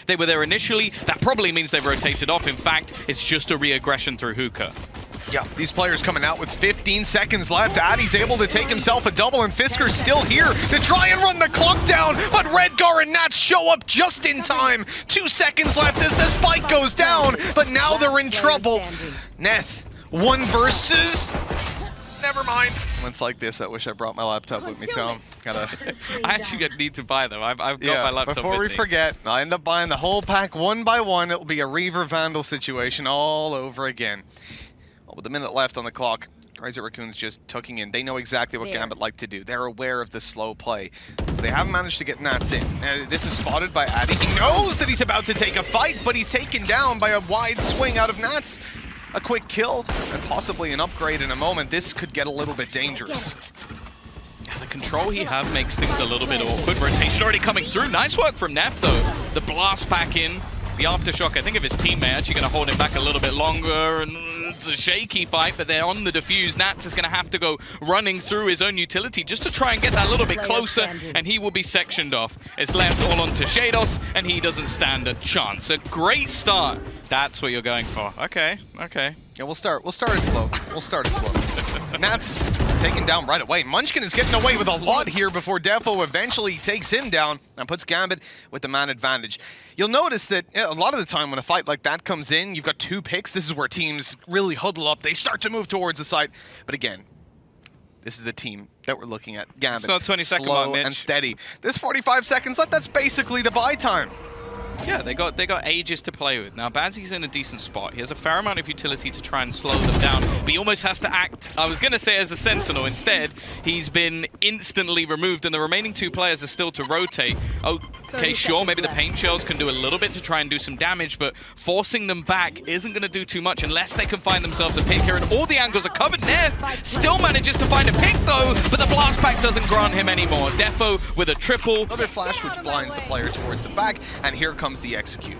They were there initially. That probably means they've rotated off. In fact, it's just a re-aggression through Hookah. Yeah, these players coming out with 15 seconds left. Addy's able to take himself a double, and Fisker's still here to try and run the clock down, but Redgar and Nats show up just in time. 2 seconds left as the spike goes down, but now they're in trouble. Neth, 1 versus... Never mind. Moments like this, I wish I brought my laptop with me, Tom. I actually need to buy them. I've got my laptop before with we me. forget, I end up buying the whole pack 1 by 1. It'll be a Reaver Vandal situation all over again. Well, with a minute left on the clock, Crazy Racoons just tucking in. They know exactly what Gambit like to do. They're aware of the slow play. They haven't managed to get Nats in. This is spotted by Addy. He knows that he's about to take a fight, but he's taken down by a wide swing out of Nats. A quick kill, and possibly an upgrade in a moment. This could get a little bit dangerous. Yeah, the control he has makes things a little bit awkward. Rotation already coming through. Nice work from Neff, though. The blast back in. The aftershock, I think, of his teammate actually going to hold him back a little bit longer, and it's a shaky fight, but they're on the defuse. Nats is going to have to go running through his own utility just to try and get that little bit closer, and he will be sectioned off. It's left all onto Shados, and he doesn't stand a chance. A great start. That's what you're going for. Okay, okay. Yeah, we'll start it slow. We'll start it slow. Nats taken down right away. Munchkin is getting away with a lot here before Defo eventually takes him down and puts Gambit with the man advantage. You'll notice that a lot of the time when a fight like that comes in, you've got 2 picks. This is where teams really huddle up. They start to move towards the site. But again, this is the team that we're looking at. Gambit, it's not 20-second slow mark, Mitch. And steady. There's 45 seconds left. That's basically the buy time. Yeah, they got ages to play with. Now, Bazzy's in a decent spot. He has a fair amount of utility to try and slow them down, but he almost has to act, I was going to say, as a sentinel. Instead, he's been instantly removed, and the remaining 2 players are still to rotate. Okay, sure, maybe the paint shells can do a little bit to try and do some damage, but forcing them back isn't going to do too much unless they can find themselves a pick here, and all the angles are covered. Neff still manages to find a pick, though, but the blast pack doesn't grant him anymore. Defo with a triple. Another flash which blinds the player towards the back, and here comes the execute.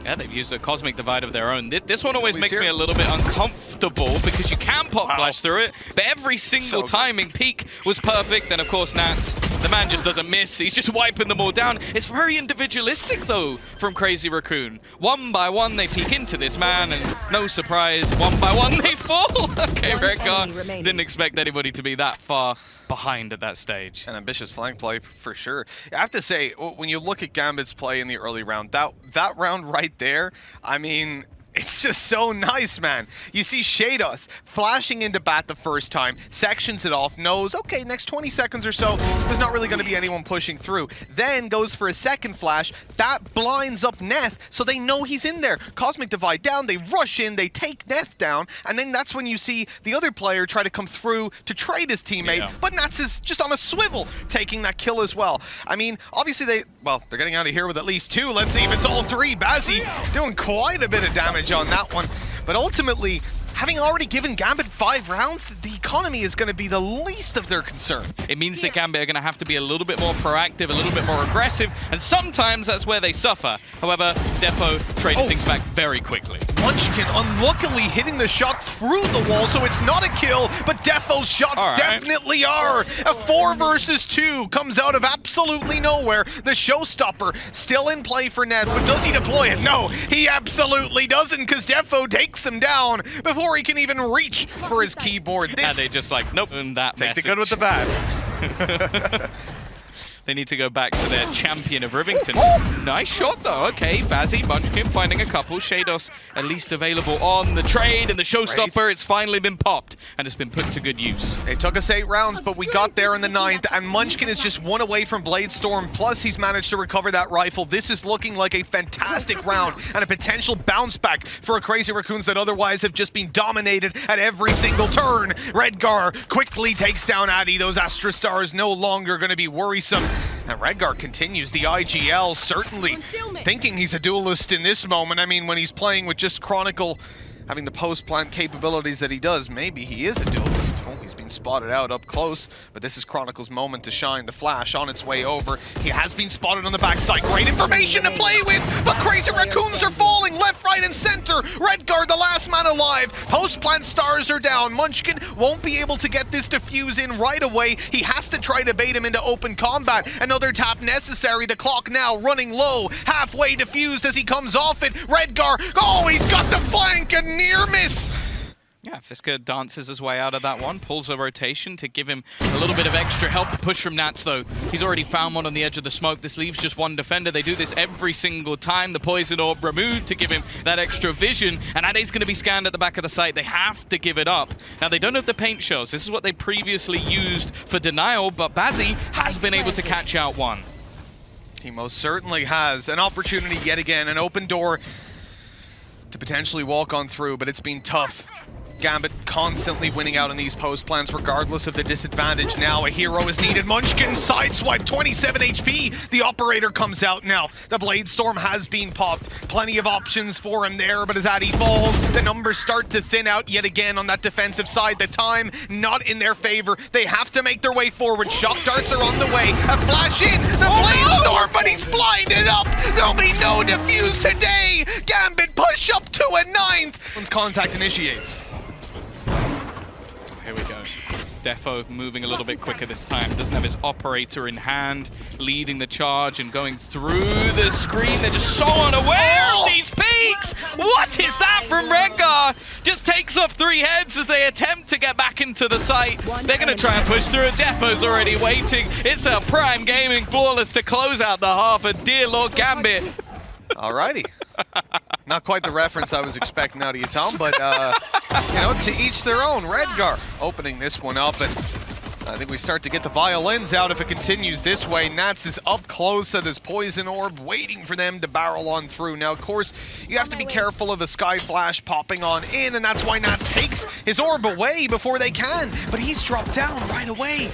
Yeah, they've used a Cosmic Divide of their own. This one always makes me a little bit uncomfortable because you can pop flash through it, but every single timing peak was perfect. And of course, Nats, the man just doesn't miss. He's just wiping them all down. It's very individualistic, though, from Crazy Raccoon. 1 by 1, they peek into this man, and no surprise, 1 by 1, they fall. Okay, Redgar didn't expect anybody to be that far behind at that stage. An ambitious flank play for sure. I have to say, when you look at Gambit's play in the early round, that round right there, I mean, it's just so nice, man. You see Shados flashing into bat the first time, sections it off, knows, okay, next 20 seconds or so, there's not really going to be anyone pushing through. Then goes for a second flash. That blinds up Neth, so they know he's in there. Cosmic Divide down, they rush in, they take Neth down, and then that's when you see the other player try to come through to trade his teammate, but Nats is just on a swivel, taking that kill as well. I mean, obviously they're getting out of here with at least 2. Let's see if it's all 3. Bazzy doing quite a bit of damage on that one, but ultimately, having already given Gambit 5 rounds, the economy is going to be the least of their concern. It means that Gambit are going to have to be a little bit more proactive, a little bit more aggressive, and sometimes that's where they suffer. However, Defo traded things back very quickly. Munchkin unluckily hitting the shot through the wall, so it's not a kill, but Defo's shots definitely are. A 4 versus 2 comes out of absolutely nowhere. The showstopper still in play for Neth, but does he deploy it? No, he absolutely doesn't, because Defo takes him down before he can even reach for his keyboard. And they just like, nope, and that take the good with the bad. They need to go back to their champion of Rivington. Nice shot, though. Okay, Bazzy, Munchkin finding a couple. Shados at least available on the trade, and the showstopper, it's finally been popped, and it's been put to good use. It took us 8 rounds, but we got there in the 9th, and Munchkin is just 1 away from Bladestorm, plus he's managed to recover that rifle. This is looking like a fantastic round, and a potential bounce back for a Crazy Raccoons that otherwise have just been dominated at every single turn. Redgar quickly takes down Addy. Those Astra Stars no longer going to be worrisome. And Redgar continues the IGL, certainly thinking he's a duelist in this moment. I mean, when he's playing with just Chronicle, having the post-plant capabilities that he does, maybe he is a duelist. Oh, he's been spotted out up close, but this is Chronicle's moment to shine. The flash on its way over. He has been spotted on the backside. Great information to play with, but Crazy Racoons are falling left, right, and center. Redguard, the last man alive. Post plant stars are down. Munchkin won't be able to get this defuse in right away. He has to try to bait him into open combat. Another tap necessary. The clock now running low. Halfway diffused as he comes off it. Redguard, oh, he's got the flank, a near miss. Yeah, Fisker dances his way out of that one, pulls a rotation to give him a little bit of extra help. The push from Nats, though, he's already found one on the edge of the smoke. This leaves just one defender. They do this every single time. The poison orb removed to give him that extra vision, and Ade's going to be scanned at the back of the site. They have to give it up. Now, they don't have the paint shells. This is what they previously used for denial, but Bazzi has been able to catch out one. He most certainly has. An opportunity yet again, an open door to potentially walk on through, but it's been tough. Gambit constantly winning out in these post plans regardless of the disadvantage. Now a hero is needed. Munchkin sideswipe, 27 HP. The operator comes out now. The Blade Storm has been popped. Plenty of options for him there, but as Adi falls, the numbers start to thin out yet again on that defensive side. The time not in their favor. They have to make their way forward. Shock darts are on the way. A flash in. The Blade Storm, but he's blinded up. There'll be no defuse today. Gambit push up to a 9th. Once contact initiates. Here we go. Defo moving a little bit quicker this time. Doesn't have his operator in hand, leading the charge and going through the screen. They're just so unaware of these peaks! What is that from Redguard? Just takes off 3 heads as they attempt to get back into the site. They're going to try and push through it. Defo's already waiting. It's a Prime Gaming Flawless to close out the half of Dear Lord Gambit. Alrighty. Not quite the reference I was expecting out of you, Tom, but, you know, to each their own. Redguard opening this one up, and I think we start to get the violins out if it continues this way. Nats is up close at his poison orb, waiting for them to barrel on through. Now, of course, you have to be careful of the Sky Flash popping on in, and that's why Nats takes his orb away before they can, but he's dropped down right away.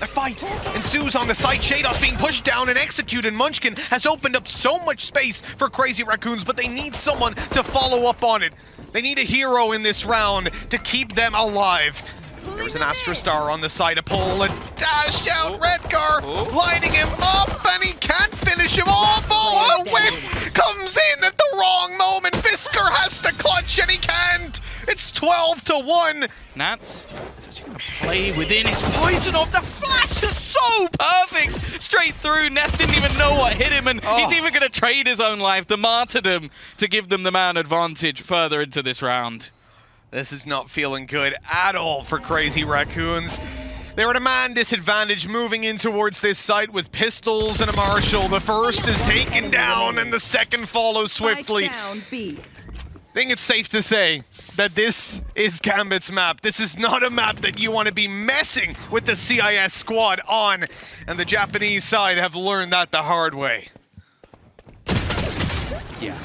A fight ensues on the site. Shados being pushed down and executed. Munchkin has opened up so much space for Crazy Racoons, but they need someone to follow up on it. They need a hero in this round to keep them alive. There's an Astra Star on the side, a pull, and dash out. Redguard lining him up, and he can't finish him off. Oh, a whip comes in at the wrong moment. Fisker has to clutch, and he can't. It's 12-1. Nats is actually going to play within his poison orb. The flash is so perfect. Straight through. Neth didn't even know what hit him, and he's even going to trade his own life, the martyrdom, to give them the man advantage further into this round. This is not feeling good at all for Crazy Racoons. They're at a man disadvantage moving in towards this site with pistols and a Marshal. The first is taken down and the second follows swiftly. I think it's safe to say that this is Gambit's map. This is not a map that you want to be messing with the CIS squad on, and the Japanese side have learned that the hard way. Yeah.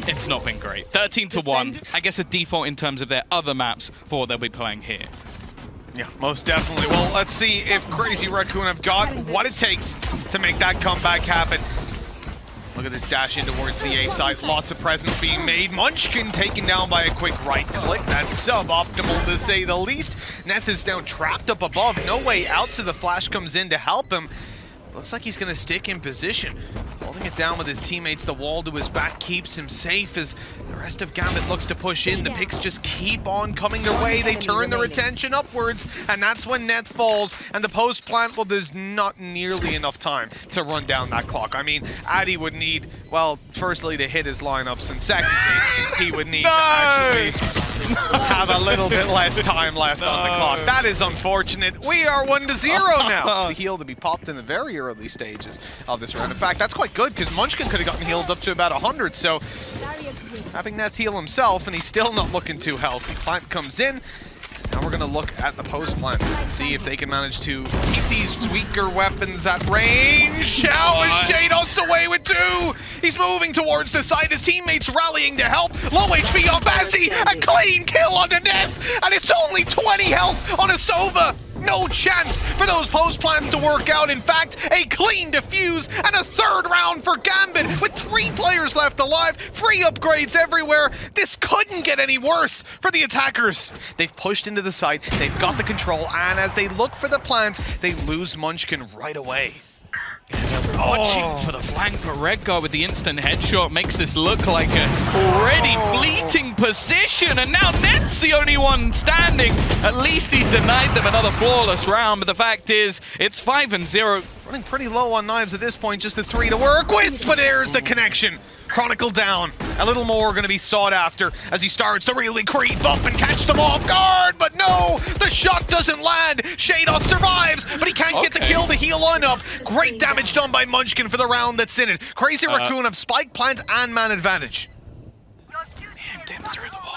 It's not been great. 13-1. I guess a default in terms of their other maps for what they'll be playing here. Yeah, most definitely. Well, let's see if Crazy Raccoon have got what it takes to make that comeback happen. Look at this dash in towards the A side. Lots of presence being made. Munchkin taken down by a quick right click. That's suboptimal to say the least. Neth is now trapped up above. No way out, so the flash comes in to help him. Looks like he's going to stick in position. Holding it down with his teammates. The wall to his back keeps him safe as the rest of Gambit looks to push in. The picks just keep on coming their way. They turn their attention upwards, and that's when Neth falls. And the post plant, well, there's not nearly enough time to run down that clock. I mean, Adi would need, well, firstly, to hit his lineups, and secondly, he would need to actually have a little bit less time left on the clock. That is unfortunate. We are 1-0 now. The heal to be popped in the very early stages of this round. In fact, that's quite good because Munchkin could have gotten healed up to about 100. So having Neth heal himself, and he's still not looking too healthy. Plant comes in. Now we're going to look at the post plant and see if they can manage to keep these weaker weapons at range. How is Shados away with 2? He's moving towards the side. His teammates rallying to help. Low HP on Bazzi. A clean kill on the Neth. And it's only 20 health on a Sova. No chance for those post plans to work out. In fact, a clean defuse and a third round for Gambit with 3 players left alive. Free upgrades everywhere. This couldn't get any worse for the attackers. They've pushed into the site. They've got the control. And as they look for the plant, they lose Munchkin right away. Watching for the flank, but Redguard with the instant headshot makes this look like a already fleeting position, and now Net's the only one standing. At least he's denied them another flawless round, but the fact is, it's 5-0. Running pretty low on knives at this point, just the 3 to work with, but there's the connection. Chronicle down. A little more going to be sought after as he starts to really creep up and catch them off guard, but no, the shot doesn't land. Shados survives, but he can't get the kill to heal on up. Great damage done by Munchkin for the round that's in it. Crazy Raccoon have spike, plant, and man advantage. Damn, through the wall.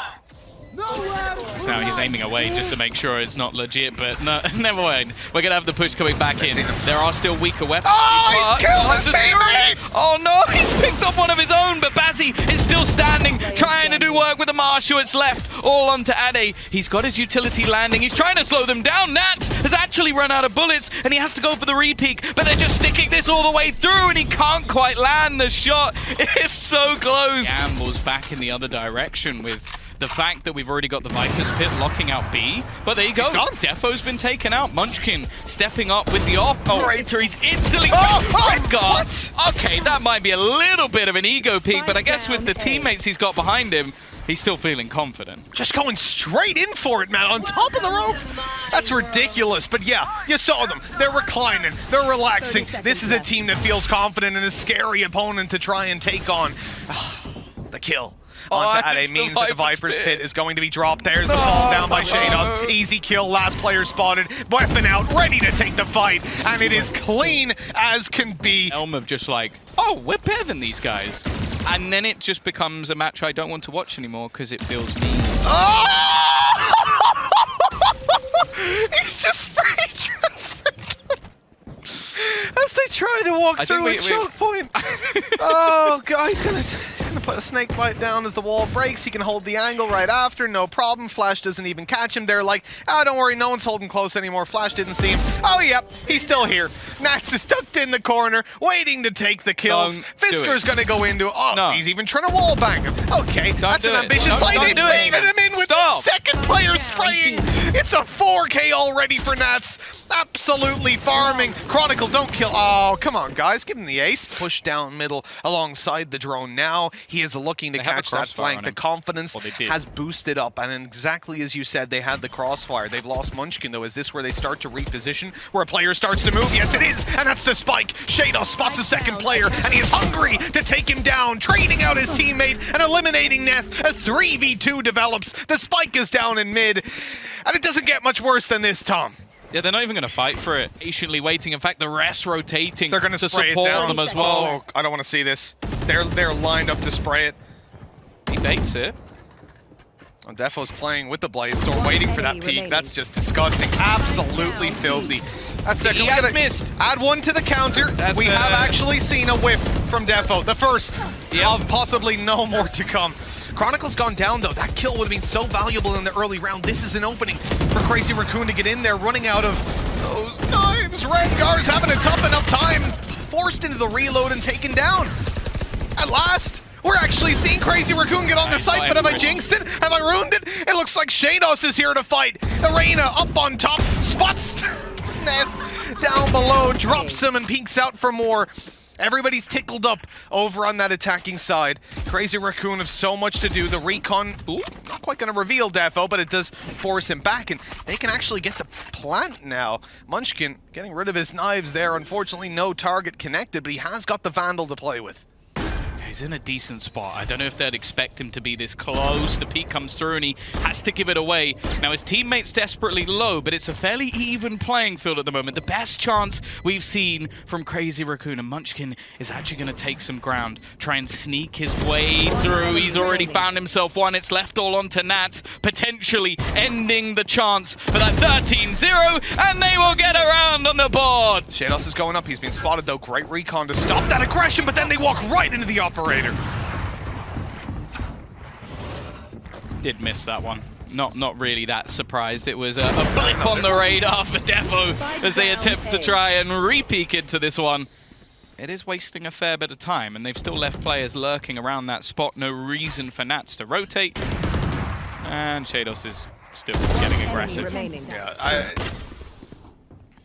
So now he's aiming away just to make sure it's not legit, but no, never mind. We're going to have the push coming back in. There are still weaker weapons. Oh, he's killed his teammate! Oh no, he's picked up one of his own, but Bazzi is still standing, trying to do work with the Marshal. It's left all onto Ade. He's got his utility landing. He's trying to slow them down. Nats has actually run out of bullets, and he has to go for the repeak, but they're just sticking this all the way through, and he can't quite land the shot. It's so close. Gambles back in the other direction with the fact that we've already got the Viper's Pit locking out B, but there you go. Defo's been taken out. Munchkin stepping up with the operator. He's instantly Redguard. Okay, that might be a little bit of an ego peak, but I guess with the teammates he's got behind him, he's still feeling confident. Just going straight in for it, man, on top of the rope. That's ridiculous, but yeah, you saw them. They're reclining, they're relaxing. This is a team that feels confident and a scary opponent to try and take on. The kill onto Ade means that the Viper's Pit is going to be dropped. There's the fall down by Shados. Easy kill, last player spotted. Weapon out, ready to take the fight, and it is clean as can be. Elm of just like, oh, we're better than these guys. And then it just becomes a match I don't want to watch anymore because it feels mean. Oh! He's just spray transferred as they try to walk through a choke point. Oh god, he's gonna put a snake bite down as the wall breaks. He can hold the angle right after, no problem. Flash doesn't even catch him. They're like, oh, don't worry, no one's holding close anymore. Flash didn't see him. Oh yep, he's still here. Nats is tucked in the corner, waiting to take the kills. Fisker's gonna go into it. Oh, he's even trying to wall bang him. Okay, that's an ambitious play. They baited him in with the second player spraying. It's a 4K already for Nats. Absolutely farming. Chronicle, don't kill. Oh, come on, guys. Give him the ace. Push down middle alongside the drone now. He is looking to catch that flank. The confidence has boosted up, and exactly as you said, they had the crossfire. They've lost Munchkin, though. Is this where they start to reposition? Where a player starts to move? Yes, it is, and that's the spike. Shados spots a second player, and he is hungry to take him down, trading out his teammate and eliminating Neth. A 3v2 develops. The spike is down in mid, and it doesn't get much worse than this, Tom. Yeah, they're not even going to fight for it. Patiently waiting. In fact, the rest rotating. They're going to spray support it down them as well. Oh, I don't want to see this. They're lined up to spray it. He baits it. Oh, Defo's playing with the blade storm, waiting for that peek. That's just disgusting. Absolutely filthy. That's second. He has missed. Add one to the counter. We have actually seen a whiff from Defo. The first of possibly no more to come. Chronicle's gone down, though. That kill would have been so valuable in the early round. This is an opening for Crazy Raccoon to get in there, running out of those knives. Redguard's having a tough enough time. Forced into the reload and taken down. At last, we're actually seeing Crazy Raccoon get on the site, but have I jinxed it? Have I ruined it? It looks like Shados is here to fight. Arena up on top, spots Neth down below, drops him and peeks out for more. Everybody's tickled up over on that attacking side. Crazy Raccoon have so much to do. The recon, not quite going to reveal Defo, but it does force him back, and they can actually get the plant now. Munchkin getting rid of his knives there. Unfortunately, no target connected, but he has got the Vandal to play with. He's in a decent spot. I don't know if they'd expect him to be this close. The peak comes through and he has to give it away. Now his teammate's desperately low, but it's a fairly even playing field at the moment. The best chance we've seen from Crazy Raccoon, and Munchkin is actually going to take some ground, try and sneak his way through. He's already found himself one. It's left all onto Nats, potentially ending the chance for that 13-0, and they will get around on the board. Shados is going up. He's been spotted, though. Great recon to stop that aggression, but then they walk right into the operator. Did miss that one. not really that surprised. It was a blip on the radar for Defo as they attempt to try and re-peek into this one. It is wasting a fair bit of time, and they've still left players lurking around that spot. No reason for Nats to rotate. And Shados is still getting aggressive. Yeah,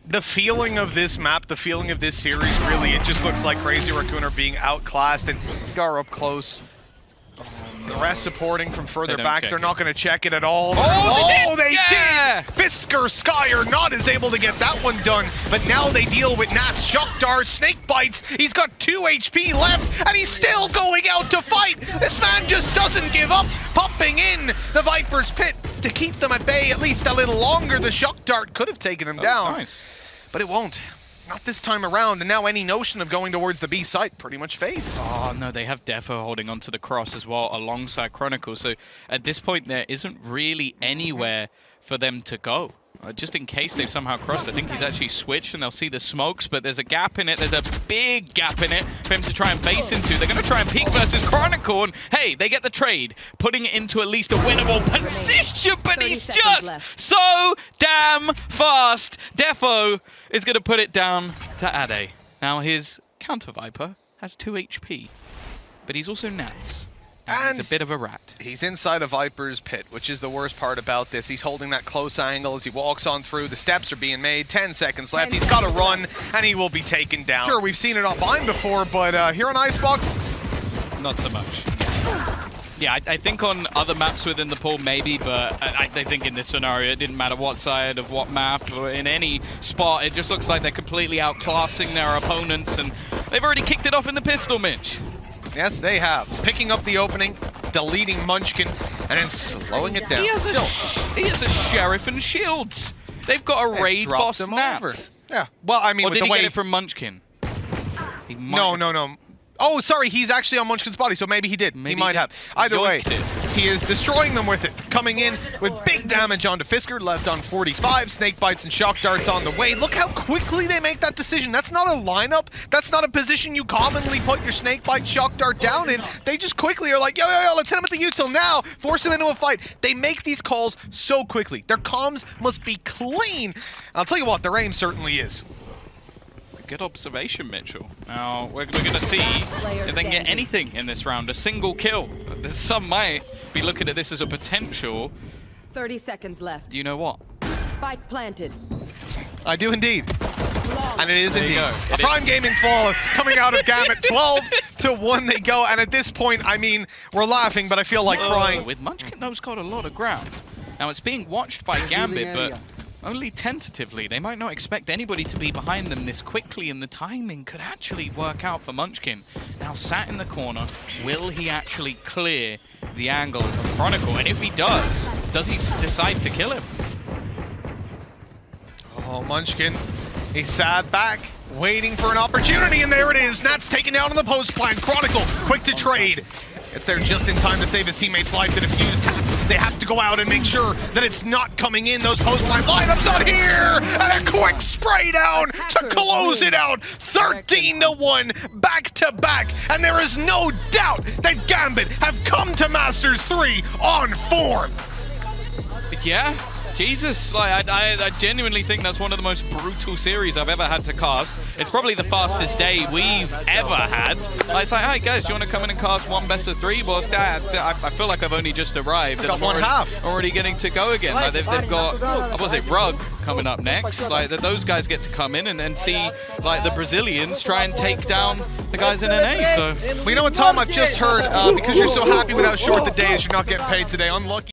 the feeling of this map, the feeling of this series, really, it just looks like Crazy Raccoon are being outclassed, and Gar up close. The rest supporting from further back. They're not going to check it at all. Oh, they did! Fisker, Skyer not is able to get that one done, but now they deal with Nats, Shock Dart, Snake Bites. He's got 2 HP left, and he's still going out to fight. This man just doesn't give up, pumping in the Viper's Pit to keep them at bay at least a little longer. The Shock Dart could have taken him down, nice. But it won't. Not this time around, and now any notion of going towards the B site pretty much fades. Oh no, they have Defo holding onto the cross as well alongside Chronicle, so at this point there isn't really anywhere for them to go. Just in case they've somehow crossed, I think he's actually switched and they'll see the smokes, but there's a gap in it, there's a big gap in it for him to try and base into. They're going to try and peek versus Chronicle, and hey, they get the trade, putting it into at least a winnable position, but he's just so damn fast. Defo is going to put it down to Ade. Now his counter Viper has 2 HP, but he's also Nats. And he's a bit of a rat. He's inside a Viper's Pit, which is the worst part about this. He's holding that close angle as he walks on through. The steps are being made. 10 seconds left. He's got to run, and he will be taken down. Sure, we've seen it on Vine before, but here on Icebox, not so much. Yeah, I think on other maps within the pool, maybe, but I think in this scenario, it didn't matter what side of what map or in any spot. It just looks like they're completely outclassing their opponents, and they've already kicked it off in the pistol, Mitch. Yes, they have. Picking up the opening, deleting Munchkin, and then slowing it down. He has a Sheriff and Shields. They've got a raid boss Nats. Yeah, well, I mean, or with did the he way... get it from Munchkin? No. Oh, sorry, he's actually on Munchkin's body, so maybe he did. He might have. Either way, he is destroying them with it. Coming in with big damage onto Fisker, left on 45. Snake Bites and Shock Darts on the way. Look how quickly they make that decision. That's not a lineup. That's not a position you commonly put your Snake Bite Shock Dart down in. They just quickly are like, yo, let's hit him at the util now. Force him into a fight. They make these calls so quickly. Their comms must be clean. I'll tell you what, their aim certainly is. Good observation, Mitchell. Now, we're going to see if they can get anything in this round. A single kill. Some might be looking at this as a potential. 30 seconds left. Do you know what? Spike planted. I do indeed. And it is indeed. A Prime Gaming flawless coming out of Gambit. 12-1 they go. And at this point, I mean, we're laughing, but I feel like crying. With Munchkin, those got a lot of ground. Now, it's being watched by Gambit, but only tentatively. They might not expect anybody to be behind them this quickly, and the timing could actually work out for Munchkin. Now sat in the corner, will he actually clear the angle of Chronicle? And if he does he decide to kill him? Oh, Munchkin, he sat back, waiting for an opportunity, and there it is. Nats taken down on the post plant. Chronicle, quick to trade. It's there just in time to save his teammate's life. The defuse tap. They have to go out and make sure that it's not coming in. Those post-line lineups not here! And a quick spray down to close it out. 13-1, back-to-back. And there is no doubt that Gambit have come to Masters 3 on form. Yeah. Jesus, like I genuinely think that's one of the most brutal series I've ever had to cast. It's probably the fastest day we've ever had. Like, it's like, hey guys, do you want to come in and cast one best of 3? Well, I feel like I've only just arrived. Got one half. Already getting to go again. Like, they've got, what was it, Rug coming up next. Like, those guys get to come in and then see, like, the Brazilians try and take down the guys in NA. So, well, you know what, Tom? I've just heard, because you're so happy with how short the day is, you're not getting paid today. Unlucky.